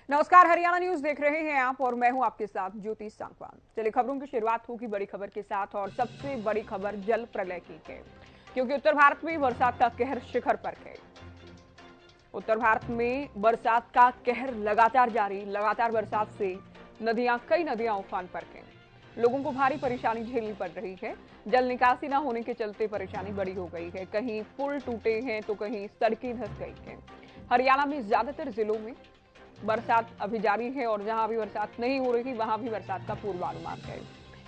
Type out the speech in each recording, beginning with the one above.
नमस्कार, हरियाणा न्यूज देख रहे हैं आप और मैं हूं आपके साथ ज्योति सांगवान। चलिए खबरों की शुरुआत होगी बड़ी खबर के साथ और सबसे बड़ी खबर जल प्रलय की है, क्योंकि उत्तर भारत में बरसात का कहर शिखर पर है। उत्तर भारत में बरसात का कहर लगातार जारी। लगातार बरसात से कई नदियां उफान पर हैं। लोगों को भारी परेशानी झेलनी पड़ रही है। जल निकासी न होने के चलते परेशानी बड़ी हो गई है। कहीं पुल टूटे हैं तो कहीं सड़कें धंस गई हैं। हरियाणा में ज्यादातर जिलों में बरसात अभी जारी है और जहां भी बरसात नहीं हो रही वहां भी बरसात का पूर्वानुमान है।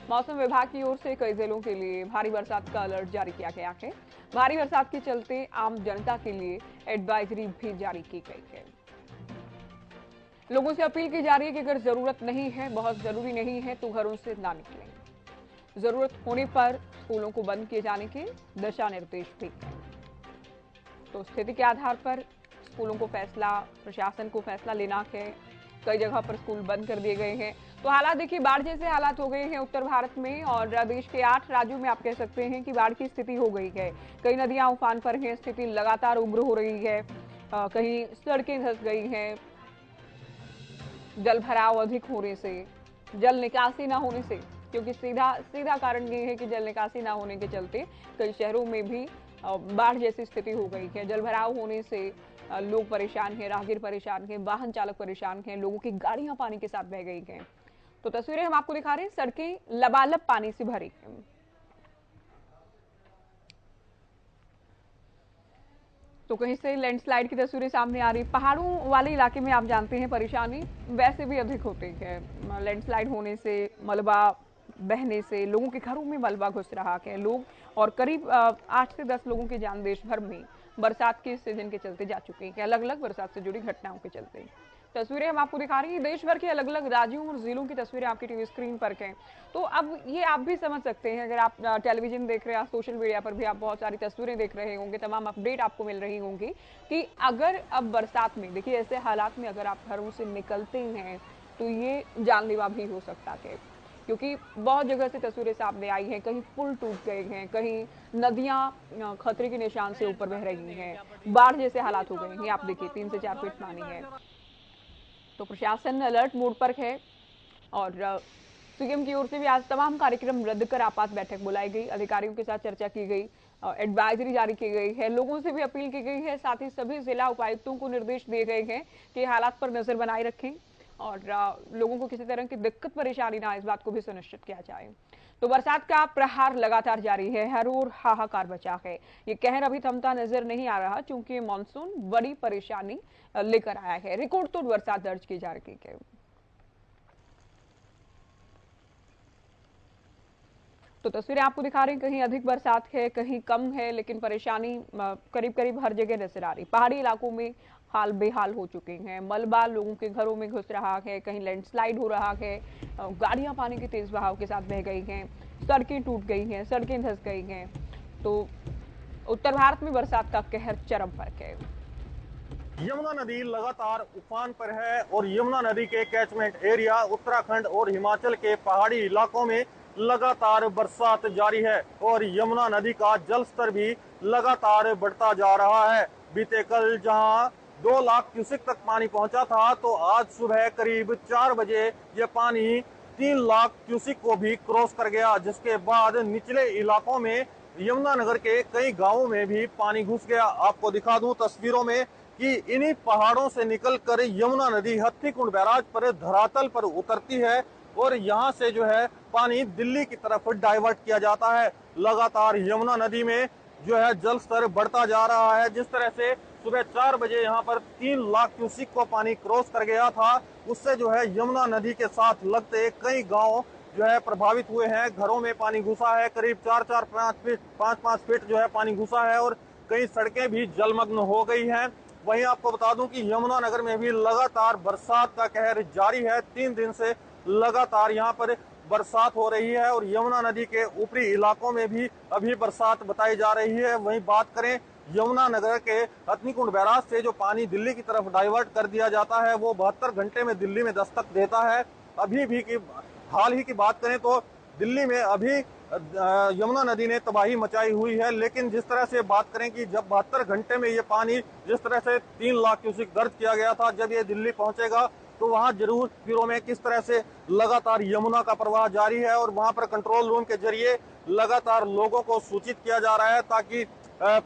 मौसम विभाग की ओर से कई जिलों के लिए भारी बरसात का अलर्ट जारी किया गया है। भारी बरसात के चलते आम जनता के लिए एडवाइजरी भी जारी की गई है। लोगों से अपील की जा रही है कि अगर जरूरत नहीं है, बहुत जरूरी नहीं है तो घरों से ना निकलें। जरूरत होने पर स्कूलों को बंद किए जाने के दिशा निर्देश भी हैं। तो स्थिति के आधार पर स्कूलों को प्रशासन को फैसला लेना है। कई जगह पर स्कूल बंद कर दिए गए हैं। तो हालात देखिए, बाढ़ जैसे हालात हो गए हैं उत्तर भारत में और देश के 8 राज्यों में आप कह सकते हैं कि बाढ़ की स्थिति हो गई है। कई नदियां उफान पर हैं। स्थिति लगातार उग्र हो रही है। कहीं सड़कें धंस गई हैं। जल भराव अधिक होने से, जल निकासी ना होने से, क्योंकि सीधा सीधा कारण ये है कि जल निकासी ना होने के चलते कई शहरों में भी बाढ़ जैसी स्थिति हो गई है। जल भराव होने से लोग परेशान हैं, राहगीर परेशान हैं, वाहन चालक परेशान हैं, लोगों की गाड़ियां पानी के साथ बह गई हैं। तो तस्वीरें हम आपको दिखा रहे हैं, सड़कें लबालब पानी से भरी हैं। तो कहीं से लैंडस्लाइड की तस्वीरें सामने आ रही। पहाड़ों वाले इलाके में आप जानते हैं परेशानी वैसे भी अधिक होती है। लैंडस्लाइड होने से, मलबा बहने से लोगों के घरों में मलबा घुस रहा है। लोग और करीब 8 से 10 लोगों की जान देश भर में बरसात के सीजन के चलते जा चुकी है, अलग अलग बरसात से जुड़ी घटनाओं के चलते। तस्वीरें हम आपको दिखा रही हैं देश भर के अलग अलग राज्यों और जिलों की तस्वीरें आपकी टीवी स्क्रीन पर हैं। तो अब ये आप भी समझ सकते हैं, अगर आप टेलीविजन देख रहे हैं, सोशल मीडिया पर भी आप बहुत सारी तस्वीरें देख रहे होंगे, तमाम अपडेट आपको मिल रही होंगी कि अगर अब बरसात में देखिए ऐसे हालात में अगर आप घरों से निकलते हैं तो ये जानलेवा भी हो सकता है, क्योंकि बहुत जगह से तस्वीरें सामने आई हैं। कहीं पुल टूट गए हैं, कहीं नदियां खतरे के निशान से ऊपर बह रही हैं, बाढ़ जैसे हालात हो गए हैं। आप देखिए 3 से 4 फीट पानी है। तो प्रशासन अलर्ट मोड पर है और सीएम की ओर से भी आज तमाम कार्यक्रम रद्द कर आपात बैठक बुलाई गई। अधिकारियों के साथ चर्चा की गई, एडवाइजरी जारी की गई है, लोगों से भी अपील की गई है। साथ ही सभी जिला उपायुक्तों को निर्देश दिए गए हैं कि हालात पर नजर बनाए रखें और लोगों को किसी तरह की दिक्कत परेशानी ना, इस बात को भी सुनिश्चित किया जाए। तो बरसात का प्रहार लगातार जारी है, हर ओर हाहाकार बचा है। ये कहर अभी थमता नजर नहीं आ रहा, क्योंकि मानसून बड़ी परेशानी लेकर आया है। रिकॉर्ड तोड़ बरसात दर्ज की जा रही है। तो तस्वीरें आपको दिखा रहे हैं, कहीं अधिक बरसात है, कहीं कम है, लेकिन परेशानी करीब करीब हर जगह नजर आ रही। पहाड़ी इलाकों में हाल बेहाल हो चुके हैं। मलबा लोगों के घरों में घुस रहा है, कहीं लैंडस्लाइड हो रहा है, गाड़ियां पानी के तेज बहाव के साथ बह गई हैं, सड़कें टूट गई हैं, सड़कें धंस गई हैं। तो उत्तर भारत में बरसात का कहर चरम पर है। यमुना नदी लगातार उफान पर है और यमुना नदी के कैचमेंट एरिया उत्तराखंड और हिमाचल के पहाड़ी इलाकों में लगातार बरसात जारी है और यमुना नदी का जल स्तर भी लगातार बढ़ता जा रहा है। बीते कल जहां 2 लाख क्यूसेक तक पानी पहुंचा था, तो आज सुबह करीब 4 बजे ये पानी 3 लाख क्यूसेक को भी क्रॉस कर गया, जिसके बाद निचले इलाकों में यमुनानगर के कई गांवों में भी पानी घुस गया। आपको दिखा दूं तस्वीरों में कि इन्हीं पहाड़ों से निकलकर यमुना नदी हथनीकुंड बैराज पर धरातल पर उतरती है और यहाँ से जो है पानी दिल्ली की तरफ डाइवर्ट किया जाता है। लगातार यमुना नदी में जो है जल स्तर बढ़ता जा रहा है। जिस तरह से सुबह 4 बजे यहाँ पर 3 लाख क्यूसेक को पानी क्रॉस कर गया था, उससे जो है यमुना नदी के साथ लगते कई गांव जो है प्रभावित हुए हैं। घरों में पानी घुसा है, करीब 4-5 फीट जो है पानी घुसा है और कई सड़कें भी जलमग्न हो गई हैं। वहीं आपको बता दूं कि यमुनानगर में भी लगातार बरसात का कहर जारी है। 3 दिन से लगातार यहाँ पर बरसात हो रही है और यमुना नदी के ऊपरी इलाकों में भी अभी बरसात बताई जा रही है। वहीं बात करें यमुनानगर के हथनीकुंड बैराज से जो पानी दिल्ली की तरफ डाइवर्ट कर दिया जाता है, वो 72 घंटे में दिल्ली में दस्तक देता है। अभी भी की हाल ही की बात करें तो दिल्ली में अभी यमुना नदी ने तबाही मचाई हुई है, लेकिन जिस तरह से बात करें कि जब 72 घंटे में ये पानी जिस तरह से 3 लाख क्यूसेक दर्ज किया गया था, जब ये दिल्ली पहुंचेगा तो वहां जरूर तस्वीरों में किस तरह से लगातार यमुना का प्रवाह जारी है और वहां पर कंट्रोल रूम के जरिए लगातार लोगों को सूचित किया जा रहा है ताकि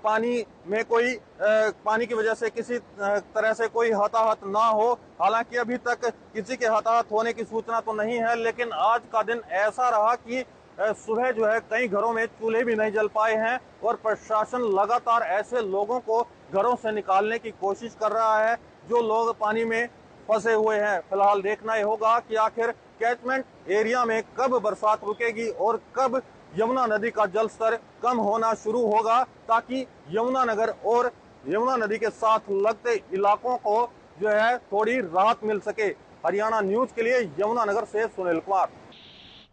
पानी में कोई पानी की वजह से किसी तरह से कोई हताहत ना हो। हालांकि अभी तक किसी के हताहत होने की सूचना तो नहीं है, लेकिन आज का दिन ऐसा रहा कि सुबह जो है कई घरों में चूल्हे भी नहीं जल पाए हैं और प्रशासन लगातार ऐसे लोगों को घरों से निकालने की कोशिश कर रहा है जो लोग पानी में फंसे हुए हैं। फिलहाल देखना ये होगा कि आखिर कैचमेंट एरिया में कब बरसात रुकेगी और कब यमुना नदी का जल स्तर कम होना शुरू होगा, ताकि यमुना नगर और यमुना नदी के साथ लगते इलाकों को जो है थोड़ी राहत मिल सके। हरियाणा न्यूज के लिए यमुना नगर से सुनील कुमार।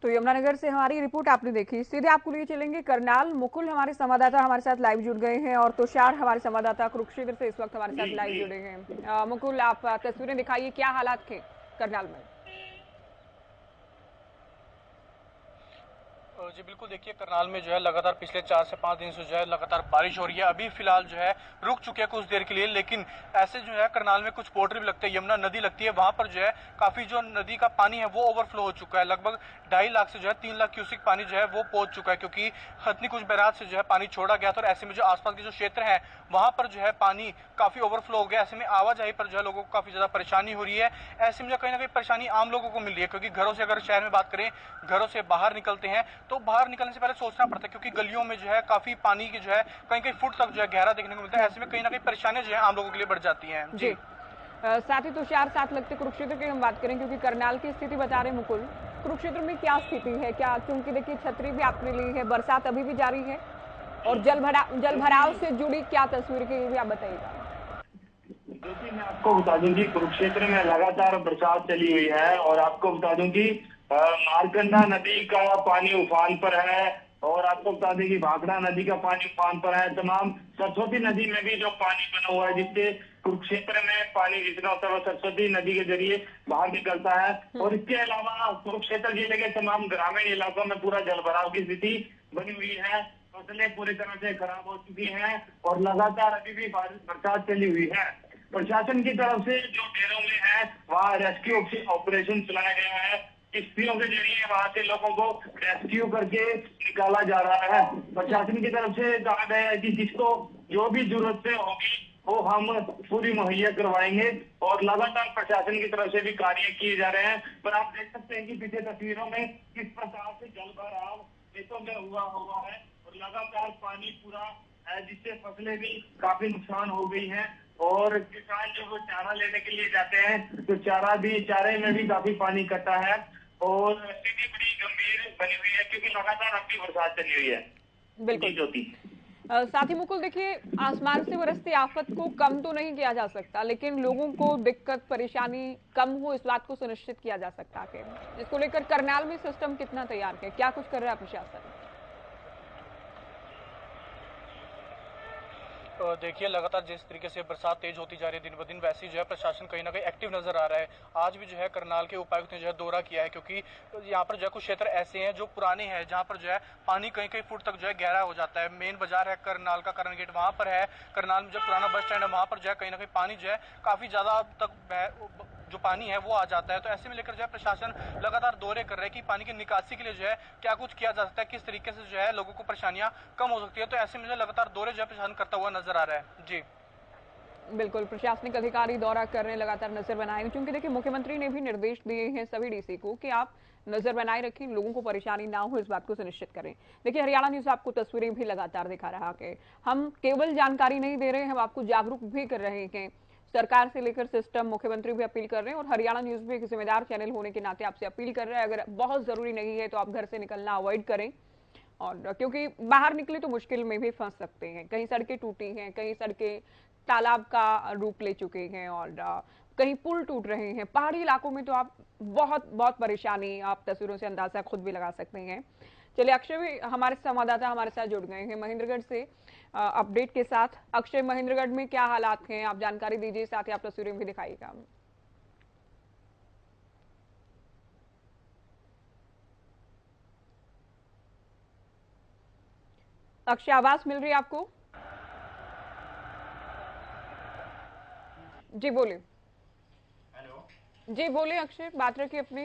तो यमुनानगर से हमारी रिपोर्ट आपने देखी। सीधे आपको लिए चलेंगे करनाल। मुकुल हमारे संवाददाता हमारे साथ लाइव जुड़ गए हैं और तुषार हमारे संवाददाता कुरुक्षेत्र से इस वक्त हमारे साथ लाइव जुड़े हैं। मुकुल, आप तस्वीरें दिखाइए, क्या हालात थे करनाल में? जी बिल्कुल, देखिए करनाल में जो है लगातार पिछले 4 से 5 दिन से जो है लगातार बारिश हो रही है। अभी फिलहाल जो है रुक चुके हैं कुछ देर के लिए, लेकिन ऐसे जो है करनाल में कुछ पोर्टर भी लगते हैं, यमुना नदी लगती है, वहां पर जो है काफी जो नदी का पानी है वो ओवरफ्लो हो चुका है। लगभग 2.5 लाख से जो है 3 लाख क्यूसिक पानी जो है वो पहुंच चुका है, क्योंकि हथनी कुछ बैराज से जो है पानी छोड़ा गया था और ऐसे में जो आसपास के जो क्षेत्र है वहां पर जो है पानी काफी ओवरफ्लो हो गया। ऐसे में आवाजाही पर जो है लोगों को काफी ज्यादा परेशानी हो रही है। ऐसे में जो कहीं ना कहीं परेशानी आम लोगों को मिल रही है, क्योंकि घरों से अगर शहर में बात करें, घरों से बाहर निकलते हैं तो बाहर निकलने से पहले सोचना पड़ता है, क्योंकि गलियों में जो है काफी पानी की जो है कहीं कहीं फुट तक जो है गहरा देखने को मिलता है। ऐसे में कहीं ना कहीं परेशानियां जो है आम लोगों के लिए बढ़ जाती हैं। जी साथ ही तुषार, साथ लगते कुरुक्षेत्र की हम बात करें, क्योंकि करनाल की स्थिति बता रहे मुकुल, कुरुक्षेत्र में क्या स्थिति है? क्या, क्योंकि देखिए छतरी भी आपने ली है, बरसात अभी भी जारी है और जल भराव से जुड़ी क्या तस्वीर की, ये भी आप बताइएगा। ज्योति, मैं आपको बता दूं कि कुरुक्षेत्र में लगातार बरसात चली हुई है और आपको बता दूं कि मारकंडा नदी का पानी उफान पर है और आपको बता दें कि भाखड़ा नदी का पानी उफान पर है। तमाम सरस्वती नदी में भी जो पानी बना हुआ है, जिससे कुरुक्षेत्र में पानी जितना होता है वो सरस्वती नदी के जरिए बाहर निकलता है। और इसके अलावा कुरुक्षेत्र जिले के तमाम ग्रामीण इलाकों में पूरा जलभराव की स्थिति बनी हुई है। फसलें पूरी तरह से खराब हो चुकी हैं और लगातार अभी भी बरसात चली हुई है। प्रशासन की तरफ से जो डेरों में है वहाँ रेस्क्यू ऑपरेशन चलाया गया है। किश्तियों के जरिए वहां से लोगों को रेस्क्यू करके निकाला जा रहा है। प्रशासन की तरफ से कहा गया है कि जिसको जो भी जरूरतें होगी वो हम पूरी मुहैया करवाएंगे और लगातार प्रशासन की तरफ से भी कार्य किए जा रहे हैं। पर आप देख सकते हैं कि पीछे तस्वीरों में किस प्रकार से जल भराव खेतों में हुआ है और लगातार पानी पूरा है, जिससे फसलें भी काफी नुकसान हो गई हैं। और किसान जो वो चारा लेने के लिए जाते हैं तो चारे में भी काफी पानी इकट्ठा है और स्थिति बड़ी गंभीर बनी हुई है, क्योंकि लगातार अब भी बरसात चली हुई है। बिल्कुल ज्योति, साथ ही मुकुल, देखिए आसमान से बरसती आफत को कम तो नहीं किया जा सकता, लेकिन लोगों को दिक्कत परेशानी कम हो इस बात को सुनिश्चित किया जा सकता है। इसको लेकर करनाल में सिस्टम कितना तैयार है, क्या कुछ कर रहा है प्रशासन? देखिए लगातार जिस तरीके से बरसात तेज होती जा रही है दिन ब दिन, वैसे ही जो है प्रशासन कहीं ना कहीं एक्टिव नजर आ रहा है। आज भी जो है करनाल के उपायुक्त ने जो है दौरा किया है, क्योंकि यहाँ पर जो है कुछ क्षेत्र ऐसे हैं जो पुराने हैं, जहाँ पर जो है पानी कहीं कहीं फुट तक जो है गहरा हो जाता है। मेन बाजार है करनाल का, करण गेट वहाँ पर है। करनाल में जो पुराना बस स्टैंड है वहाँ पर जो है कहीं ना कहीं पानी जो है काफी ज्यादा तक जो पानी है वो आ जाता है। तो ऐसे में लेकर जो है प्रशासन लगातार दौरे कर रहे हैं कि पानी की निकासी के लिए जो है क्या कुछ किया जा सकता है, किस तरीके से जो है लोगों को परेशानियां कम हो सकती है। तो ऐसे में जो लगातार दौरे जो है प्रशासन करता हुआ नजर आ रहा है। जी बिल्कुल, प्रशासनिक अधिकारी दौरा करने लगातार नजर बनाए, क्योंकि देखिए मुख्यमंत्री ने भी निर्देश दिए हैं सभी डीसी को कि आप नजर बनाए रखें, लोगों को परेशानी ना हो इस बात को सुनिश्चित करें। देखिए हरियाणा न्यूज आपको तस्वीरें भी लगातार दिखा रहा है। हम केवल जानकारी नहीं दे रहे हैं, हम आपको जागरूक भी कर रहे हैं। सरकार से लेकर सिस्टम, मुख्यमंत्री भी अपील कर रहे हैं और हरियाणा न्यूज भी एक जिम्मेदार चैनल होने के नाते आपसे अपील कर रहे हैं, अगर बहुत जरूरी नहीं है तो आप घर से निकलना अवॉइड करें। और क्योंकि बाहर निकले तो मुश्किल में भी फंस सकते हैं। कहीं सड़कें टूटी हैं, कहीं सड़कें तालाब का रूप ले चुके हैं और कहीं पुल टूट रहे हैं। पहाड़ी इलाकों में तो आप बहुत बहुत परेशानी, आप तस्वीरों से अंदाजा खुद भी लगा सकते हैं। चलिए, अक्षय भी हमारे संवाददाता हमारे साथ जुड़ गए हैं महेंद्रगढ़ से अपडेट के साथ। अक्षय, महेंद्रगढ़ में क्या हालात हैं, आप जानकारी दीजिए, साथ ही आप तस्वीरें भी दिखाइएगा। अक्षय, आवाज मिल रही है आपको? जी बोलिए। हेलो, जी बोले अक्षय, बात रखिए अपनी।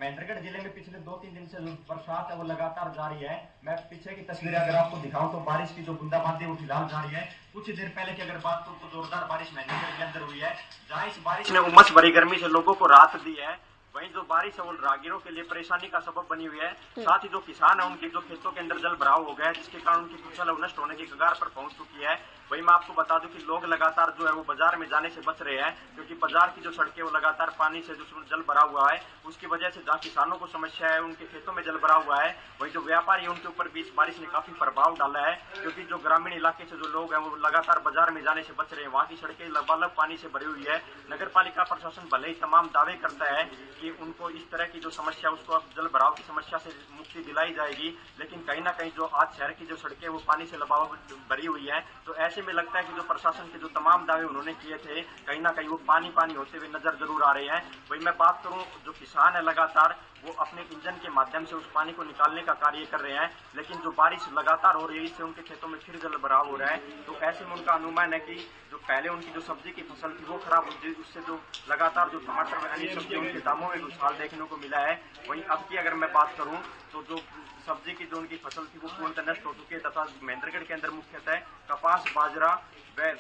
महेंद्रगढ़ जिले में पिछले 2-3 दिन से जो बरसात है वो लगातार जारी है। मैं पीछे की तस्वीरें अगर आपको दिखाऊं तो बारिश की जो बूंदाबांदी वो फिलहाल जारी है। कुछ देर पहले की अगर बात करूं तो जोरदार बारिश महेंद्रगढ़ के अंदर हुई है, जहां इस बारिश ने उमस भरी गर्मी से लोगों को राहत दी है। वहीं जो बारिश है वो राहगीरों के लिए परेशानी का सबब बनी हुई है। साथ ही जो किसान है उनके जो खेतों के अंदर जल भराव हो गया है, जिसके कारण उनकी फसल नष्ट होने की कगार पर पहुंच चुकी है। वहीं मैं आपको बता दूं कि लोग लगातार जो है वो बाजार में जाने से बच रहे हैं, क्योंकि बाजार की जो सड़कें वो लगातार पानी से जो जल भरा हुआ है, उसकी वजह से जहाँ किसानों को समस्या है, उनके खेतों में जल भरा हुआ है। वहीं जो व्यापारी है उनके ऊपर भी इस बारिश ने काफी प्रभाव डाला है, क्योंकि जो ग्रामीण इलाके से जो लोग हैं वो लगातार बाजार में जाने से बच रहे हैं। वहाँ की सड़कें लबालब पानी से भरी हुई है। नगर पालिका प्रशासन भले ही तमाम दावे करता है कि उनको इस तरह की जो समस्या, उसको अब जल भराव की समस्या से मुक्ति दिलाई जाएगी, लेकिन कहीं ना कहीं जो आज शहर की जो सड़कें वो पानी से लबालब भरी हुई है, तो ऐसे में लगता है कि जो प्रशासन के जो तमाम दावे उन्होंने किए थे, कहीं ना कहीं वो पानी पानी होते हुए नजर जरूर आ रहे हैं। वही मैं बात करूं, जो किसान है लगातार वो अपने इंजन के माध्यम से उस पानी को निकालने का कार्य कर रहे हैं, लेकिन जो बारिश लगातार हो रही है इससे उनके खेतों में फिर जल भराव हो रहा है। तो ऐसे में उनका अनुमान है कि जो पहले उनकी जो सब्जी की फसल थी वो खराब हुई, उससे जो लगातार जो टमाटर व अन्य सब्जी उनके दामों में उछाल देखने को मिला है। वहीं अब की अगर मैं बात करूं तो जो सब्जी की जो उनकी फसल थी वो पूर्णतः नष्ट हो चुकी है, तथा महेंद्रगढ़ के अंदर मुख्यतः कपास, बाजरा व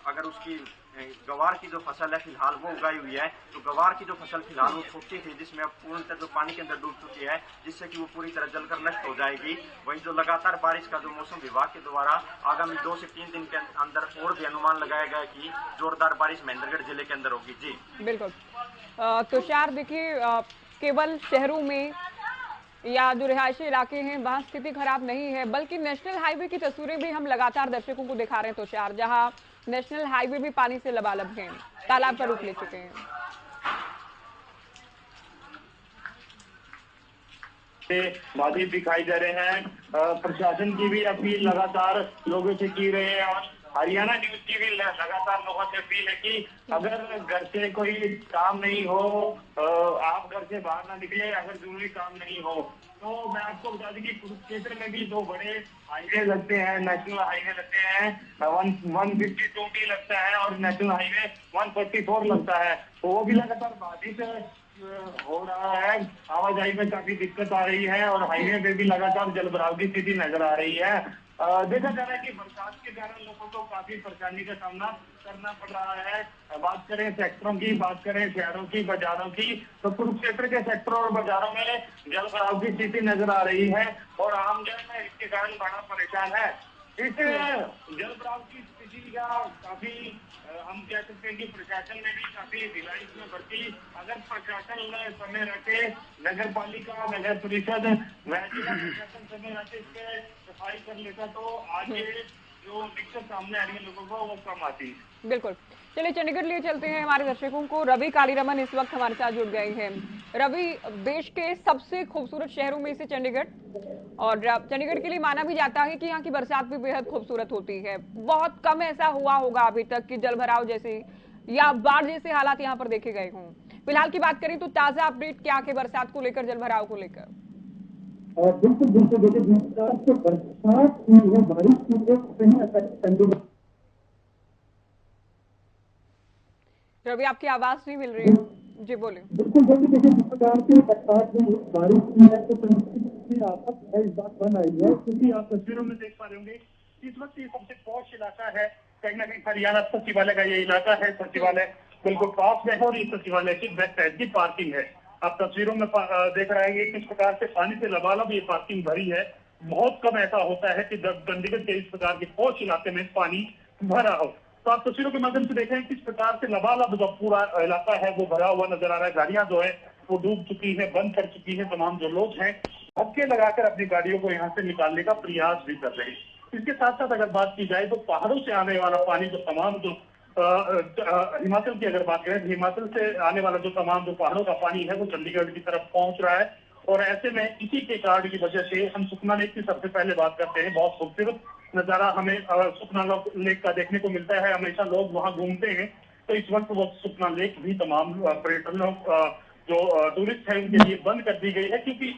अगर उसकी गवार की जो फसल है फिलहाल वो उगाई हुई है। तो गवार की जो फसल फिलहाल वो छोटी थी, जिसमें अब पूर्णतः जो पानी के अंदर डूब चुकी है, जिससे कि वो पूरी तरह जलकर नष्ट हो जाएगी। वहीं जो लगातार बारिश का जो मौसम विभाग के द्वारा आगामी 2 से 3 दिन के अंदर और भी अनुमान लगाया गया कि जोरदार बारिश महेंद्रगढ़ जिले के अंदर होगी। जी बिल्कुल। तुषार, देखिए केवल शहरों में या जो रिहायशी इलाके हैं वहां स्थिति खराब नहीं है, बल्कि नेशनल हाईवे की तस्वीरें भी हम लगातार दर्शकों को दिखा रहे हैं तुषार, जहां नेशनल हाईवे भी पानी से लबालब है, तालाब पर रुक ले चुके हैं। बाधित दिखाई दे रहे हैं। प्रशासन की भी अपील लगातार लोगों से की रहे हैं, और हरियाणा न्यूज की भी लगातार लोगों से अपील है कि अगर घर से कोई काम नहीं हो, आप घर से बाहर ना निकले अगर जरूरी काम नहीं हो। तो मैं आपको बता दूं कि कुरुक्षेत्र में भी 2 बड़े हाईवे लगते हैं, नेशनल हाईवे लगते हैं, 152 भी लगता है और नेशनल हाईवे 144 लगता है। तो वो भी लगातार बाधित हो रहा है, आवाजाही में काफी दिक्कत आ रही है और हाईवे पे भी लगातार जलभराव की स्थिति नजर आ रही है। देखा जा रहा है कि बरसात के कारण लोगों को काफी परेशानी का सामना करना पड़ रहा है। बात करें सेक्टरों की, बात करें शहरों की, बाजारों की, तो कुरुक्षेत्र के सेक्टरों और बाजारों में जलभराव की स्थिति नजर आ रही है और आम जन इसके कारण बड़ा परेशान है। इस जलभराव की स्थिति का काफी हम कह सकते हैं कि प्रशासन ने भी काफी ढिलाई इसमें बरती। अगर प्रशासन समय रहते, नगर पालिका, नगर परिषद व जिला प्रशासन समय रहते इस पे सफाई कर लेता तो आज ये जो दिक्कत सामने आ रही है लोगों को वो कम आती। बिल्कुल। चलिए चंडीगढ़ लिए चलते हैं हमारे दर्शकों को। रवि कालीरमन इस वक्त हमारे साथ जुड़ गए हैं। रवि, देश के सबसे खूबसूरत शहरों में से चंडीगढ़, और चंडीगढ़ के लिए माना भी जाता है कि यहाँ की बरसात भी बेहद खूबसूरत होती है। बहुत कम ऐसा हुआ होगा अभी तक कि जलभराव जैसे या बाढ़ जैसे हालात यहाँ पर देखे गए हों। फिलहाल की बात करें तो ताजा अपडेट क्या है बरसात को लेकर, जलभराव को लेकर? बिल्कुल बिल्कुल, देखिए जिस तरह से बरसात हुई है, बारिश की है, कहीं ना कहीं चंडीगढ़। रवि, आपकी आवाज नहीं मिल रही है, जी बोले। बिल्कुल देखिए, जिस प्रकार से बरसात हुई, बारिश की है, तो की आफत है इस बात बन आई है, क्योंकि आप तस्वीरों में देख पा रहे होंगे इस वक्त ये सबसे पॉश इलाका है, कहीं ना कहीं हरियाणा सचिवालय का ये इलाका है। सचिवालय बिल्कुल पास में है और इस सचिवालय की बैक साइड की पार्किंग है। आप तस्वीरों में देख रहे हैं किस प्रकार से पानी से लबालब ये पार्किंग भरी है। बहुत कम ऐसा होता है कि चंडीगढ़ के इस प्रकार के पॉश इलाके में पानी भरा हो। तो आप तस्वीरों के माध्यम से देखें किस प्रकार से लबालब जो पूरा इलाका है वो भरा हुआ नजर आ रहा है। गाड़ियां जो है वो डूब चुकी है, बंद कर चुकी है। तमाम जो लोग हैं धक्के लगाकर अपनी गाड़ियों को यहाँ से निकालने का प्रयास भी कर रहे हैं। इसके साथ साथ अगर बात की जाए तो पहाड़ों से आने वाला पानी जो तमाम जो हिमाचल की अगर बात करें, हिमाचल से आने वाला जो तमाम जो पहाड़ों का पानी है वो चंडीगढ़ की तरफ पहुंच रहा है। और ऐसे में इसी के कारण की वजह से हम सुखना लेक की सबसे पहले बात करते हैं। बहुत खूबसूरत नजारा हमें सुखना लेक का देखने को मिलता है, हमेशा लोग वहां घूमते हैं। तो इस वक्त वो सुखना लेक भी तमाम पर्यटनों जो टूरिस्ट है उनके लिए बंद कर दी गई है, क्योंकि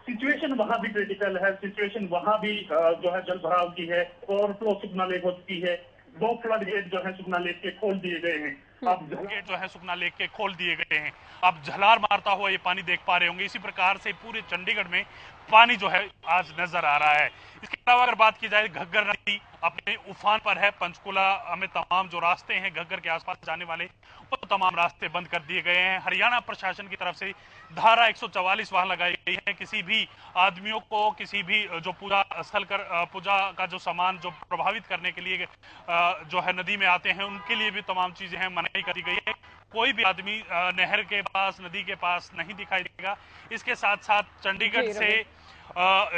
सिचुएशन वहां भी क्रिटिकल है। सिचुएशन वहां भी जो है जलभराव की है, ओवरफ्लो सुखना लेक हो चुकी है। 2 फ्लड गेट जो है सुखना लेक के खोल दिए गए हैं। अब गेट जो है सुखना लेक के खोल दिए गए हैं। अब झलार मारता हुआ ये पानी देख पा रहे होंगे। इसी प्रकार से पूरे चंडीगढ़ में पानी जो है आज नजर आ रहा है। इसके अलावा अगर बात की जाए, घग्गर नदी अपने उफान पर है। पंचकुला में तमाम जो रास्ते हैं घग्गर के आसपास जाने वाले, वो तमाम रास्ते बंद कर दिए गए हैं। हरियाणा प्रशासन की तरफ से धारा 144 वहां लगाई गई है। किसी भी आदमियों को, किसी भी जो पूजा स्थल कर पूजा का जो सामान जो प्रभावित करने के लिए जो है नदी में आते हैं, उनके लिए भी तमाम चीजें हैं मनाही कर दी गई है। कोई भी आदमी नहर के पास, नदी के पास नहीं दिखाई देगा। इसके साथ साथ चंडीगढ़ से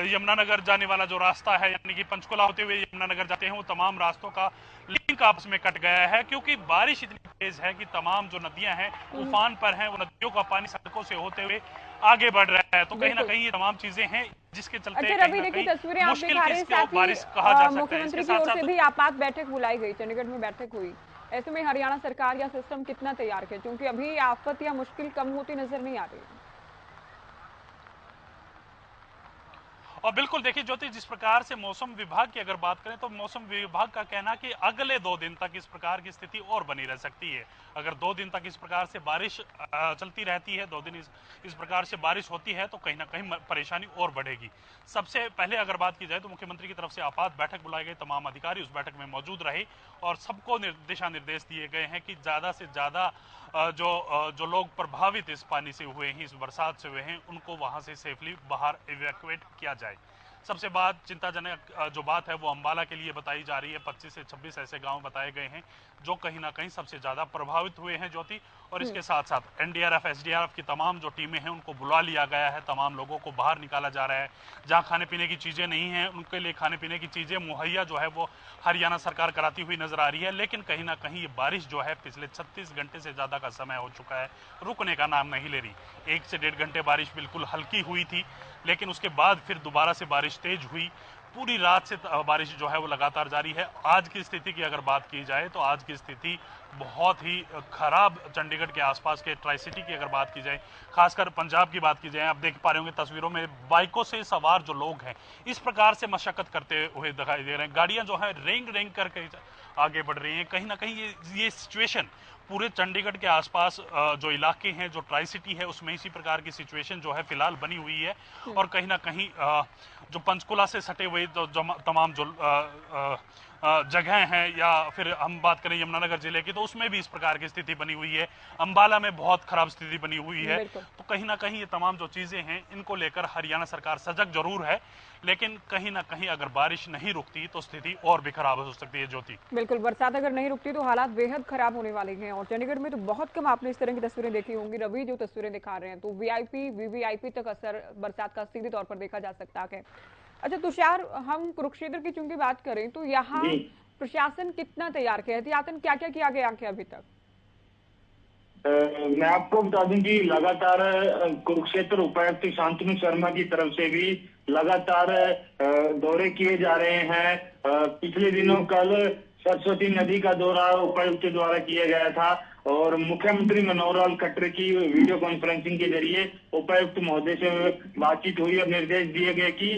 यमुनानगर जाने वाला जो रास्ता है, यानी कि पंचकुला होते हुए यमुनानगर जाते हैं, वो तमाम रास्तों का लिंक आपस में कट गया है, क्योंकि बारिश इतनी तेज है कि तमाम जो नदियां हैं उफान पर हैं। वो नदियों का पानी सड़कों से होते हुए आगे बढ़ रहा है। तो कहीं ना कहीं ये तमाम चीजें हैं जिसके चलते अच्छा रवि, देखिए तस्वीरें आप दिखा रहे हैं, साथ ही मुख्यमंत्री की ओर से भी आपात बैठक बुलाई गई, चंडीगढ़ में बैठक हुई। ऐसे में हरियाणा सरकार या सिस्टम कितना तैयार है, क्योंकि अभी आफत या मुश्किल कम होती नजर नहीं आ रही। और बिल्कुल देखिए ज्योति, जिस प्रकार से मौसम विभाग की अगर बात करें तो मौसम विभाग का कहना कि अगले 2 दिन तक इस प्रकार की स्थिति और बनी रह सकती है। अगर 2 दिन तक इस प्रकार से बारिश चलती रहती है, 2 दिन इस प्रकार से बारिश होती है, तो कहीं ना कहीं परेशानी और बढ़ेगी। सबसे पहले अगर बात की जाए तो मुख्यमंत्री की तरफ से आपात बैठक बुलाई गई, तमाम अधिकारी उस बैठक में मौजूद रहे और सबको दिशा निर्देश दिए गए हैं कि ज्यादा से ज्यादा जो लोग प्रभावित इस पानी से हुए हैं, इस बरसात से हुए हैं, उनको वहां से सेफली बाहर इवैक्यूएट किया जाए। सबसे चिंताजनक जो बात है वो अंबाला के लिए बताई जा रही है। 25 से 26 ऐसे गांव बताए गए हैं जो कहीं ना कहीं सबसे ज्यादा प्रभावित हुए हैं ज्योति। और इसके साथ साथ एनडीआरएफ, एसडीआरएफ की तमाम जो टीमें हैं उनको बुला लिया गया है। तमाम लोगों को बाहर निकाला जा रहा है। जहां खाने पीने की चीजें नहीं है, उनके लिए खाने पीने की चीजें मुहैया जो है वो हरियाणा सरकार कराती हुई नजर आ रही है। लेकिन कहीं ना कहीं ये बारिश जो है पिछले 36 घंटे से ज्यादा का समय हो चुका है, रुकने का नाम नहीं ले रही। 1 से 1.5 घंटे बारिश बिल्कुल हल्की हुई थी, लेकिन उसके बाद फिर दोबारा से बारिश तेज हुई। पूरी रात से बारिश जो है वो लगातार जारी है। आज की स्थिति की अगर बात की जाए तो आज की स्थिति बहुत ही खराब, चंडीगढ़ के आसपास के ट्राई सिटी की अगर बात की जाए, खासकर पंजाब की बात की जाए, आप देख पा रहे होंगे तस्वीरों में बाइकों से सवार जो लोग हैं इस प्रकार से मशक्कत करते हुए दिखाई दे रहे हैं। गाड़ियां जो है रेंग रेंग करके आगे बढ़ रही हैं। कहीं ना कहीं ये सिचुएशन पूरे चंडीगढ़ के आसपास जो इलाके हैं, जो ट्राई सिटी है, उसमें इसी प्रकार की सिचुएशन जो है फिलहाल बनी हुई है। और कहीं ना कहीं जो पंचकुला से सटे हुए तमाम जो जगह हैं, या फिर हम बात करें यमुनानगर जिले की, तो उसमें भी इस प्रकार की स्थिति बनी हुई है। अंबाला में बहुत खराब स्थिति बनी हुई है। तो कहीं ना कहीं ये तमाम जो चीजें हैं इनको लेकर हरियाणा सरकार सजग जरूर है, लेकिन कहीं ना कहीं अगर बारिश नहीं रुकती तो स्थिति और भी खराब हो सकती है ज्योति। बिल्कुल, बरसात अगर नहीं रुकती तो हालात बेहद खराब होने वाले हैं। और चंडीगढ़ में तो बहुत कम आपने इस तरह की तस्वीरें देखी होंगी। रवि जो तस्वीरें दिखा रहे हैं, तो वीआईपी वीवीआईपी तक असर बरसात का सीधे तौर पर देखा जा सकता है। अच्छा तुषार, हम कुरुक्षेत्र की चूंकि बात करें तो यहाँ प्रशासन कितना तैयार है, एहतियातन क्या क्या किया गया है अभी तक? मैं आपको बता दूं कि लगातार कुरुक्षेत्र उपायुक्त शांतनु शर्मा की तरफ से भी लगातार दौरे किए जा रहे हैं। पिछले दिनों कल सरस्वती नदी का दौरा उपायुक्त द्वारा किया गया था और मुख्यमंत्री मनोहर लाल खट्टर की वीडियो कॉन्फ्रेंसिंग के जरिए उपायुक्त महोदय से बातचीत हुई और निर्देश दिए गए कि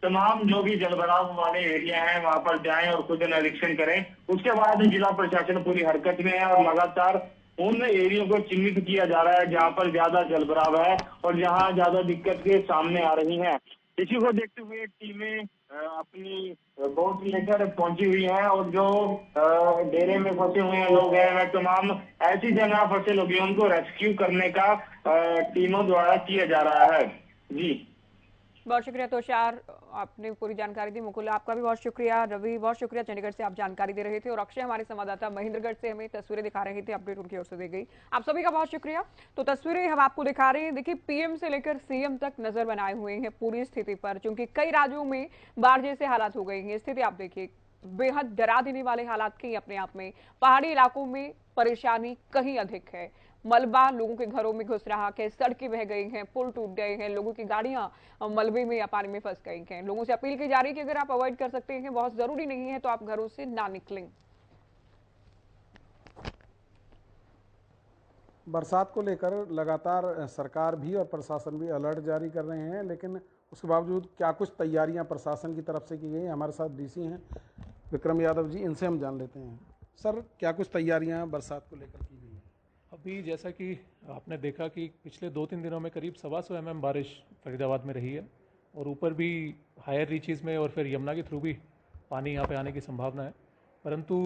तमाम जो भी जलभराव वाले एरिया हैं वहां पर जाएं और खुद निरीक्षण करें। उसके बाद जिला प्रशासन पूरी हरकत में है और लगातार उन एरियो को चिन्हित किया जा रहा है जहां पर ज्यादा जलभराव है और जहां ज्यादा दिक्कत के सामने आ रही हैं। इसी को देखते हुए टीमें अपनी बोट लेकर पहुंची हुई हैं और जो डेरे में फंसे हुए लोग हैं, वह तमाम ऐसी जगह फंसे लोग हैं, उनको रेस्क्यू करने का टीमों द्वारा किया जा रहा है। जी बहुत शुक्रिया तुषार, आपने पूरी जानकारी दी। मुकुल आपका भी बहुत शुक्रिया। रवि बहुत शुक्रिया, चंडीगढ़ से आप जानकारी दे रहे थे। और अक्षय हमारे संवाददाता महेंद्रगढ़ से हमें तस्वीरें दिखा रहे थे, अपडेट उनकी ओर से दी गई। आप सभी का बहुत शुक्रिया। तो तस्वीरें हम आपको दिखा रहे हैं। देखिए पीएम से लेकर सीएम तक नजर बनाए हुए हैं पूरी स्थिति पर, क्योंकि कई राज्यों में बाढ़ जैसे हालात हो गए हैं। स्थिति आप देखिए, बेहद डरा देने वाले हालात की अपने आप में। पहाड़ी इलाकों में परेशानी कहीं अधिक है। मलबा लोगों के घरों में घुस रहा है, सड़कें बह गई हैं, पुल टूट गए हैं, लोगों की गाड़ियां मलबे में या पानी में फंस गई हैं। लोगों से अपील की जा रही है कि अगर आप अवॉइड कर सकते हैं, बहुत जरूरी नहीं है, तो आप घरों से ना निकलें। बरसात को लेकर लगातार सरकार भी और प्रशासन भी अलर्ट जारी कर रहे हैं, लेकिन उसके बावजूद क्या कुछ तैयारियां प्रशासन की तरफ से की गई हैं। हमारे साथ डीसी हैं विक्रम यादव जी, इनसे हम जान लेते हैं। सर क्या कुछ तैयारियां बरसात को लेकर की गई हैं? अभी जैसा कि आपने देखा कि पिछले 2-3 दिनों में करीब 125 mm बारिश फरीदाबाद में रही है और ऊपर भी हायर रीचेस में और फिर यमुना के थ्रू भी पानी यहाँ पे आने की संभावना है। परंतु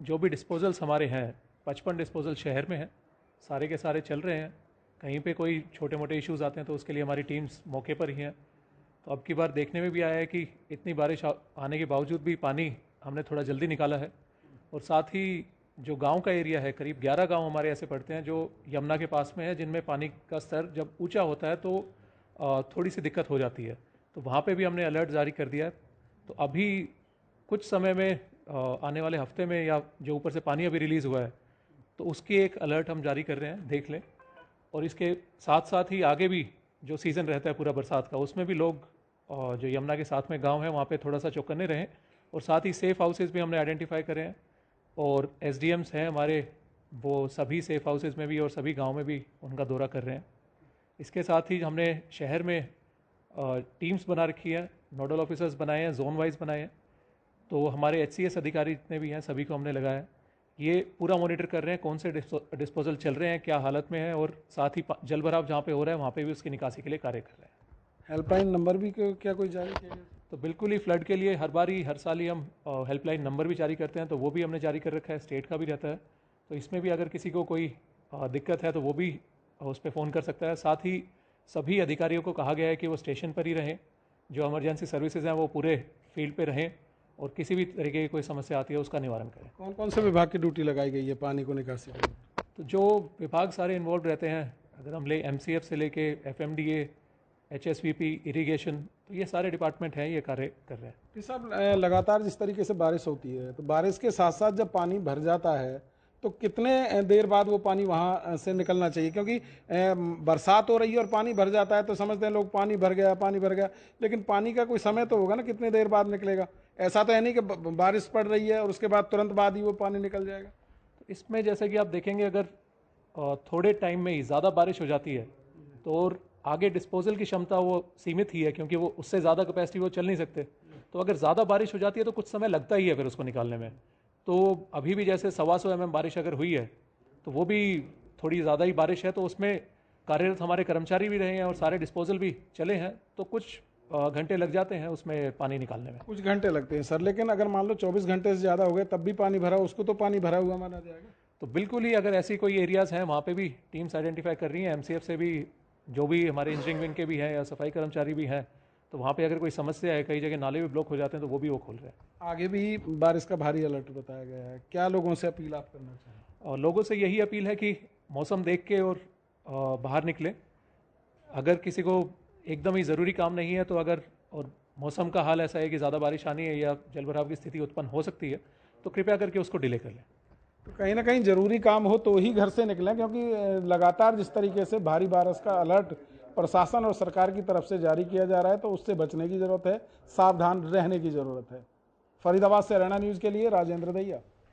जो भी डिस्पोजल्स हमारे हैं 55 डिस्पोजल शहर में हैं, सारे के सारे चल रहे हैं। कहीं पे कोई छोटे मोटे इश्यूज़ आते हैं तो उसके लिए हमारी टीम्स मौके पर ही हैं। तो अब की बार देखने में भी आया है कि इतनी बारिश आने के बावजूद भी पानी हमने थोड़ा जल्दी निकाला है। और साथ ही जो गांव का एरिया है, करीब 11 गांव हमारे ऐसे पड़ते हैं जो यमुना के पास में है, जिनमें पानी का स्तर जब ऊंचा होता है तो थोड़ी सी दिक्कत हो जाती है। तो वहाँ पे भी हमने अलर्ट जारी कर दिया है। तो अभी कुछ समय में आने वाले हफ्ते में या जो ऊपर से पानी अभी रिलीज़ हुआ है तो उसकी एक अलर्ट हम जारी कर रहे हैं, देख लें। और इसके साथ साथ ही आगे भी जो सीज़न रहता है पूरा बरसात का, उसमें भी लोग जो यमुना के साथ में गांव है वहाँ पे थोड़ा सा चौकन्ने रहें। और साथ ही सेफ़ हाउसेज़ भी हमने आइडेंटिफाई करे हैं और SDMs हैं हमारे, वो सभी सेफ़ हाउसेज़ में भी और सभी गांव में भी उनका दौरा कर रहे हैं। इसके साथ ही हमने शहर में टीम्स बना रखी है, नोडल ऑफिसर्स बनाए हैं, जोन वाइज बनाए हैं। तो हमारे HCS अधिकारी जितने भी हैं सभी को हमने लगाया है। ये पूरा मॉनिटर कर रहे हैं कौन से डिस्पोजल चल रहे हैं, क्या हालत में है, और साथ ही जल भराव जहाँ पे हो रहा है वहाँ पे भी उसकी निकासी के लिए कार्य कर रहे हैं। हेल्पलाइन नंबर भी क्या कोई जारी किया गया? तो बिल्कुल ही फ्लड के लिए हर साल ही हम हेल्पलाइन नंबर भी जारी करते हैं, तो वो भी हमने जारी कर रखा है, स्टेट का भी रहता है। तो इसमें भी अगर किसी को कोई दिक्कत है तो वो भी उस पर फ़ोन कर सकता है। साथ ही सभी अधिकारियों को कहा गया है कि वो स्टेशन पर ही रहें, जो इमरजेंसी सर्विसेज हैं वो पूरे फील्ड पे रहें और किसी भी तरीके की कोई समस्या आती है उसका निवारण करें। कौन कौन से विभाग की ड्यूटी लगाई गई है पानी को निकासी के लिए? तो जो विभाग सारे इन्वॉल्व रहते हैं, अगर हम ले MCF से लेके FMDA, HSVP, इरिगेशन, तो ये सारे डिपार्टमेंट हैं, ये कार्य कर रहे हैं। कि साहब लगातार जिस तरीके से बारिश होती है तो बारिश के साथ साथ जब पानी भर जाता है तो कितने देर बाद वो पानी वहाँ से निकलना चाहिए? क्योंकि बरसात हो रही है और पानी भर जाता है तो समझते हैं लोग पानी भर गया, लेकिन पानी का कोई समय तो होगा ना, कितने देर बाद निकलेगा? ऐसा तो है नहीं कि बारिश पड़ रही है और उसके बाद तुरंत बाद ही वो पानी निकल जाएगा। तो इसमें जैसे कि आप देखेंगे, अगर थोड़े टाइम में ही ज़्यादा बारिश हो जाती है तो और आगे डिस्पोजल की क्षमता वो सीमित ही है, क्योंकि वो उससे ज़्यादा कैपेसिटी वो चल नहीं सकते। तो अगर ज़्यादा बारिश हो जाती है तो कुछ समय लगता ही है फिर उसको निकालने में। तो अभी भी जैसे 125 mm बारिश अगर हुई है तो वो भी थोड़ी ज़्यादा ही बारिश है, तो उसमें कार्यरत हमारे कर्मचारी भी रहे हैं और सारे डिस्पोजल भी चले हैं, तो कुछ घंटे लग जाते हैं उसमें पानी निकालने में। कुछ घंटे लगते हैं सर, लेकिन अगर मान लो 24 घंटे से ज़्यादा हो गए तब भी पानी भरा, उसको तो पानी भरा हुआ माना जाएगा? तो बिल्कुल ही, अगर ऐसी कोई एरियाज़ हैं वहाँ पे भी टीम्स आइडेंटिफाई कर रही हैं, MCF से भी, जो भी हमारे इंजीनियरिंग विंग के भी हैं या सफाई कर्मचारी भी हैं, तो वहाँ पे अगर कोई समस्या है, कई जगह नाले भी ब्लॉक हो जाते हैं, तो वो भी वो खोल रहे हैं। आगे भी बारिश का भारी अलर्ट बताया गया है, क्या लोगों से अपील आप करना चाहें? और लोगों से यही अपील है कि मौसम देख के और बाहर निकलें। अगर किसी को एकदम ही ज़रूरी काम नहीं है तो अगर, और मौसम का हाल ऐसा है कि ज़्यादा बारिश आनी है या जलभराव की स्थिति उत्पन्न हो सकती है, तो कृपया करके उसको डिले कर लें। तो कहीं ना कहीं ज़रूरी काम हो तो ही घर से निकलें, क्योंकि लगातार जिस तरीके से भारी बारिश का अलर्ट प्रशासन और सरकार की तरफ से जारी किया जा रहा है तो उससे बचने की ज़रूरत है, सावधान रहने की ज़रूरत है। फरीदाबाद से हरियाणा न्यूज़ के लिए राजेंद्र दहिया।